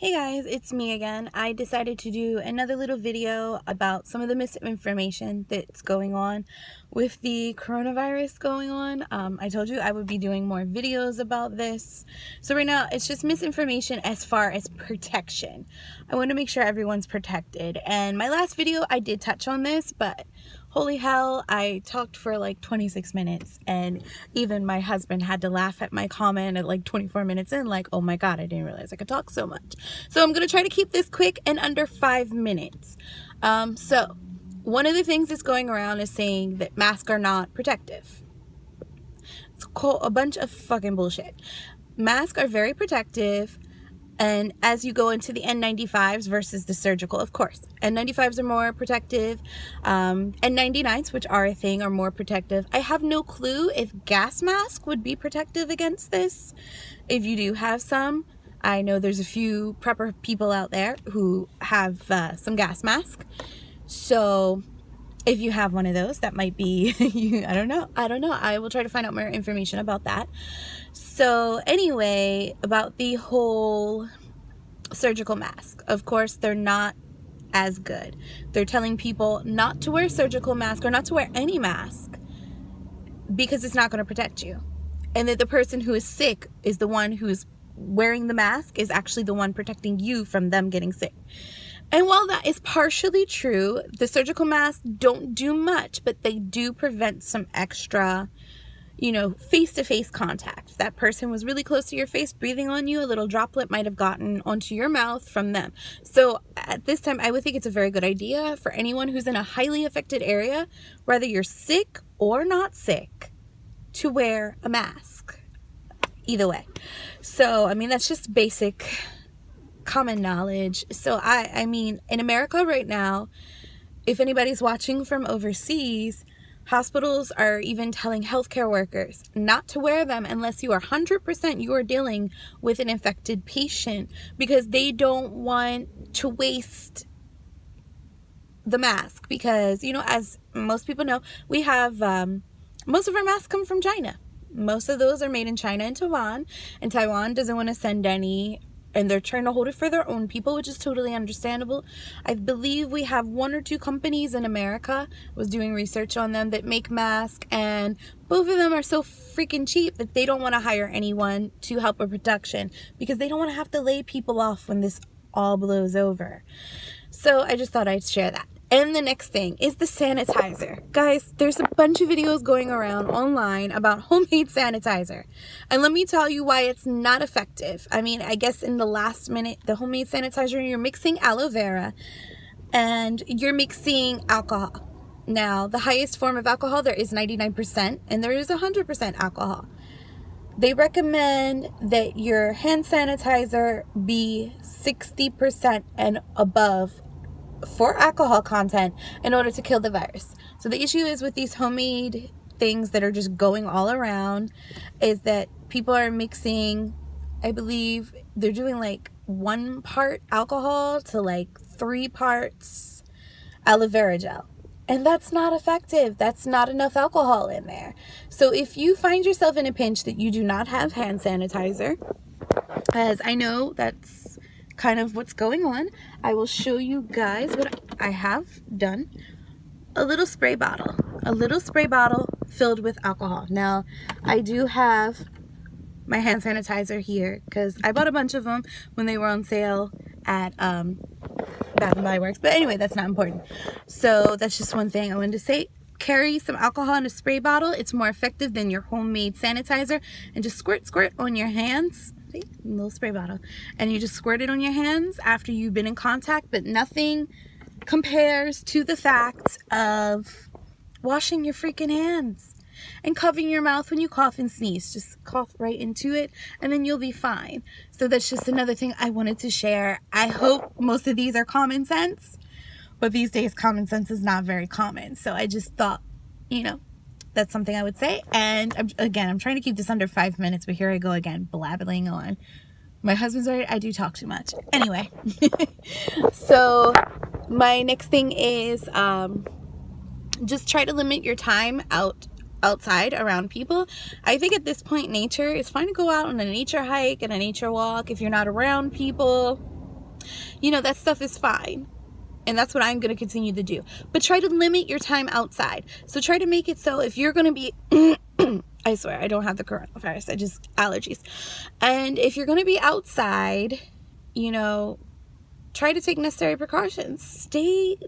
Hey guys, it's me again. I decided to do another little video about some of the misinformation that's going on with the coronavirus going on. I told you I would be doing more videos about this. So right now it's just misinformation as far as protection. I want to make sure everyone's protected. And my last video I did touch on this, but holy hell, I talked for like 26 minutes and even my husband had to laugh at my comment at like 24 minutes in, like, oh my god, I didn't realize I could talk so much. So I'm gonna try to keep this quick and under 5 minutes. So one of the things that's going around is saying that masks are not protective. It's a bunch of fucking bullshit. Masks are very protective. And as you go into the N95s versus the surgical, of course, N95s are more protective. N99s, which are a thing, are more protective. I have no clue if gas mask would be protective against this. If you do have some, I know there's a few prepper people out there who have some gas mask. So if you have one of those, that might be, I don't know. I will try to find out more information about that. So anyway, about the whole surgical mask, of course, they're not as good. They're telling people not to wear surgical mask or not to wear any mask because it's not going to protect you. And that the person who is sick is the one who's wearing the mask is actually the one protecting you from them getting sick. And while that is partially true, the surgical masks don't do much, but they do prevent some extra, face-to-face contact. If that person was really close to your face, breathing on you, a little droplet might have gotten onto your mouth from them. So at this time, I would think it's a very good idea for anyone who's in a highly affected area, whether you're sick or not sick, to wear a mask. Either way. So, that's just basic common knowledge. So I mean, in America right now, if anybody's watching from overseas, hospitals are even telling healthcare workers not to wear them unless you are 100% you are dealing with an infected patient, because they don't want to waste the mask. Because, as most people know, we have most of our masks come from China. Most of those are made in China and Taiwan doesn't want to send any, and they're trying to hold it for their own people, which is totally understandable. I believe we have 1 or 2 companies in America, was doing research on them, that make masks, and both of them are so freaking cheap that they don't want to hire anyone to help with production because they don't want to have to lay people off when this all blows over. So I just thought I'd share that. And the next thing is the sanitizer. Guys, there's a bunch of videos going around online about homemade sanitizer. And let me tell you why it's not effective. I guess in the last minute, the homemade sanitizer, you're mixing aloe vera and you're mixing alcohol. Now, the highest form of alcohol there is 99% and there is 100% alcohol. They recommend that your hand sanitizer be 60% and above for alcohol content in order to kill the virus. So the issue is with these homemade things that are just going all around is that people are mixing, I believe they're doing like 1 part alcohol to like 3 parts aloe vera gel. And that's not effective. That's not enough alcohol in there. So if you find yourself in a pinch that you do not have hand sanitizer, as I know that's kind of what's going on, I will show you guys what I have done. A little spray bottle filled with alcohol. Now, I do have my hand sanitizer here because I bought a bunch of them when they were on sale at Bath and Body Works. But anyway, that's not important. So that's just one thing I wanted to say. Carry some alcohol in a spray bottle. It's more effective than your homemade sanitizer. And just squirt on your hands. See? A little spray bottle. And you just squirt it on your hands after you've been in contact. But nothing compares to the fact of washing your freaking hands. And covering your mouth when you cough and sneeze. Just cough right into it and then you'll be fine. So that's just another thing I wanted to share. I hope most of these are common sense. But these days, common sense is not very common. So I just thought, that's something I would say. And I'm trying to keep this under 5 minutes, but here I go again, blabbling on. My husband's right, I do talk too much. Anyway, so my next thing is just try to limit your time outside around people. I think at this point, nature, it's fine to go out on a nature hike and a nature walk if you're not around people. that stuff is fine. And that's what I'm going to continue to do. But try to limit your time outside. So try to make it so if you're going to be, I swear, I don't have the coronavirus. I just allergies. And if you're going to be outside, try to take necessary precautions.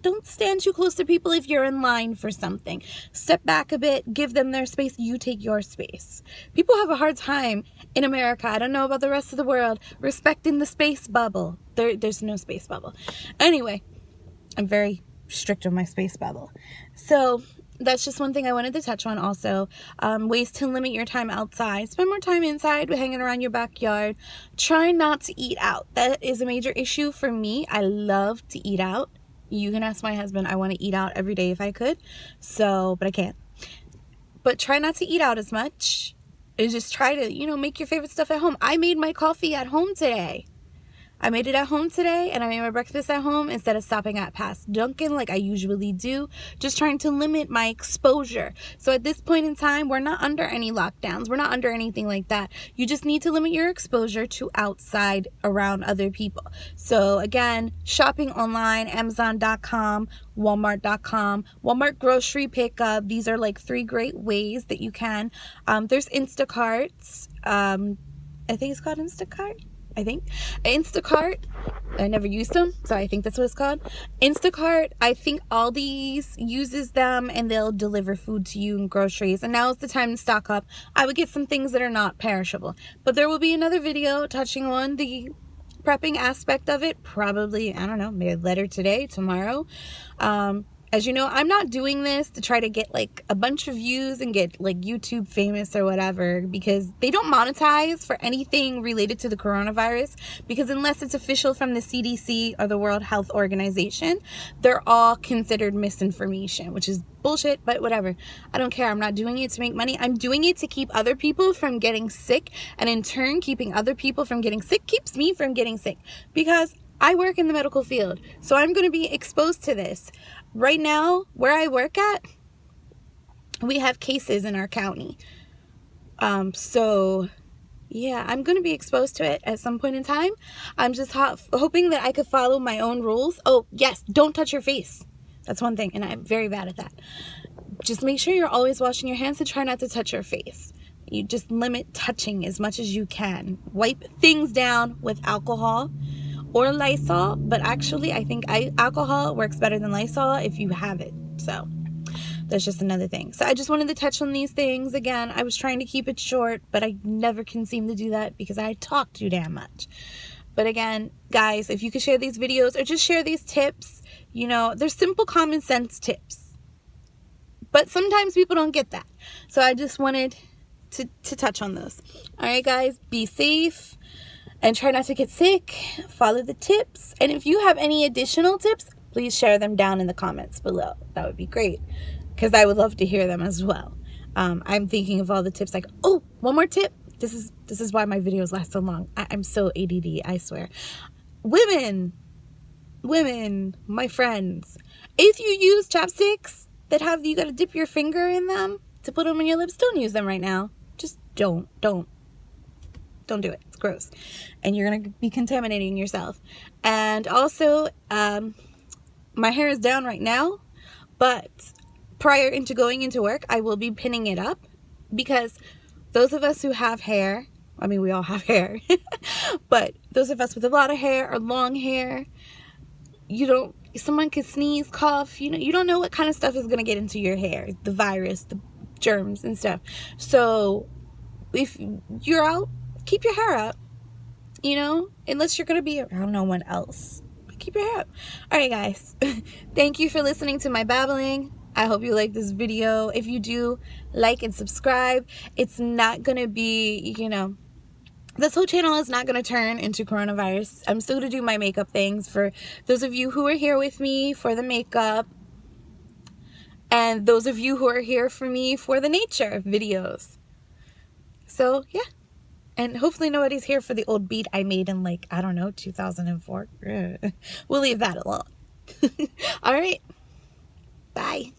Don't stand too close to people if you're in line for something. Step back a bit, give them their space, you take your space. People have a hard time in America, I don't know about the rest of the world, respecting the space bubble. There's no space bubble. Anyway, I'm very strict on my space bubble. So that's just one thing I wanted to touch on also. Ways to limit your time outside. Spend more time inside, hanging around your backyard. Try not to eat out. That is a major issue for me. I love to eat out. You can ask my husband. I want to eat out every day if I could. But I can't. But try not to eat out as much. And just try to, make your favorite stuff at home. I made my coffee at home today. I made it at home today, and I made my breakfast at home instead of stopping at past Dunkin' like I usually do, just trying to limit my exposure. So at this point in time, we're not under any lockdowns. We're not under anything like that. You just need to limit your exposure to outside around other people. So again, shopping online, Amazon.com, Walmart.com, Walmart grocery pickup. These are like 3 great ways that you can. There's Instacarts. I think it's called Instacart. Instacart, I never used them, so I think that's what it's called. Instacart, I think Aldi's uses them, and they'll deliver food to you and groceries. And now is the time to stock up. I would get some things that are not perishable. But there will be another video touching on the prepping aspect of it. Probably, I don't know, maybe later today, tomorrow. As you know, I'm not doing this to try to get like a bunch of views and get like YouTube famous or whatever, because they don't monetize for anything related to the coronavirus, because unless it's official from the CDC or the World Health Organization, they're all considered misinformation, which is bullshit, but whatever. I don't care. I'm not doing it to make money. I'm doing it to keep other people from getting sick, and in turn, keeping other people from getting sick keeps me from getting sick, because I work in the medical field, so I'm going to be exposed to this. Right now, where I work at, we have cases in our county. So, yeah, I'm going to be exposed to it at some point in time. I'm just hoping that I could follow my own rules. Oh, yes, don't touch your face. That's one thing, and I'm very bad at that. Just make sure you're always washing your hands and try not to touch your face. You just limit touching as much as you can. Wipe things down with alcohol or Lysol, but actually I think alcohol works better than Lysol if you have it. So that's just another thing. So I just wanted to touch on these things. Again, I was trying to keep it short, but I never can seem to do that because I talk too damn much. But again, guys, if you could share these videos or just share these tips, they're simple common sense tips. But sometimes people don't get that. So I just wanted to touch on those. All right, guys, be safe. And try not to get sick. Follow the tips. And if you have any additional tips, please share them down in the comments below. That would be great, because I would love to hear them as well. I'm thinking of all the tips like, oh, one more tip. This is why my videos last so long. I'm so ADD, I swear. Women, my friends, if you use chapsticks that you got to dip your finger in them to put them on your lips, don't use them right now. Just don't do it. It's gross. And you're going to be contaminating yourself. And also, my hair is down right now, but prior into going into work, I will be pinning it up, because those of us who have hair, I mean, we all have hair, but those of us with a lot of hair or long hair, someone could sneeze, cough, you don't know what kind of stuff is going to get into your hair, the virus, the germs and stuff. So if you're out, keep your hair up, unless you're going to be around no one else. Keep your hair up. All right, guys. Thank you for listening to my babbling. I hope you like this video. If you do, like and subscribe. It's not going to be, this whole channel is not going to turn into coronavirus. I'm still going to do my makeup things for those of you who are here with me for the makeup, and those of you who are here for me for the nature videos. So, yeah. And hopefully nobody's here for the old beat I made in 2004. We'll leave that alone. All right. Bye.